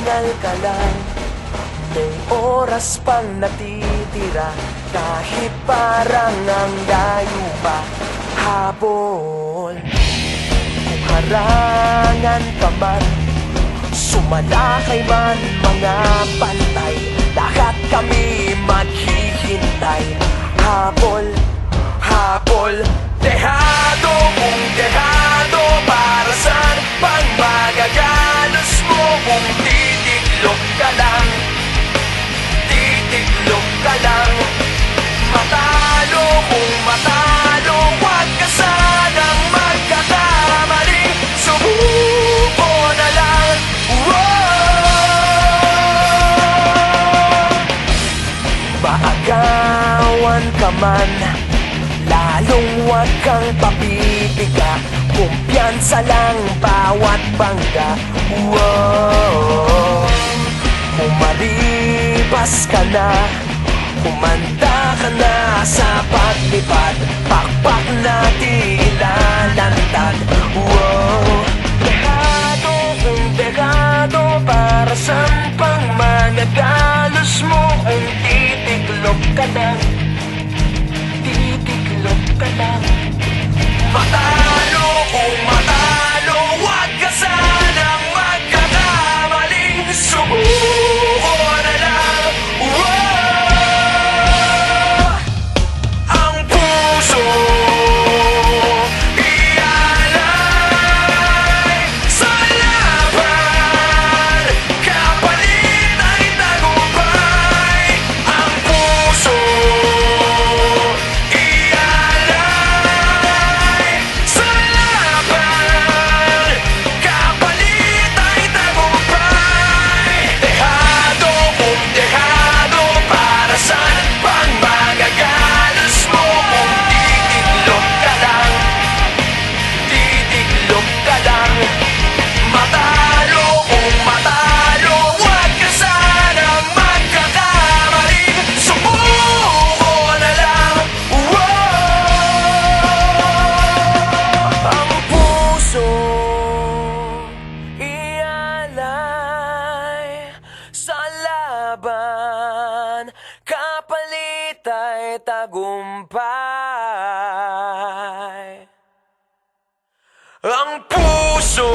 Magpahingal ka lang, may oras pang natitira. Kahit parang ang layo pa, habol. Kung harangan ka man, sumalakay man mga bantay, lahat kami maghihintay. Habol, habol, dehado kung dehado. Para saan pang magagalos mo kung titiklop ka lang? Titiklop ka lang. Matalo kung matalo, huwag ka sanang magkakamali. Subuko na lang. Maagawan ka man, lalong huwag kang papipiga. Kumpiyansa lang bawat bangga. Kung malibas ka na, kumanda ka na sa paglipad, pakpak natin ilalantad. Dehado kung dehado, para saan pang managalos mo kung titiklop ka lang? Titiklop ka lang. Matalo kung matalo, huwag ka sanang magkakamaling. Subuko na lang. Ang puso ialay sa laban, kapalit ay tagumpay. Ang puso ialay sa laban, kapalit ay tagumpay. Dehado kung dehado, para saan pang magagalos mo kung titiklop ka lang? Titiklop ka lang. Matalo kung matalo, huwag ka sanang magkakamali. Subuko na lang. Ang puso ialay sa laban, kapalit ay tagumpay. Ang puso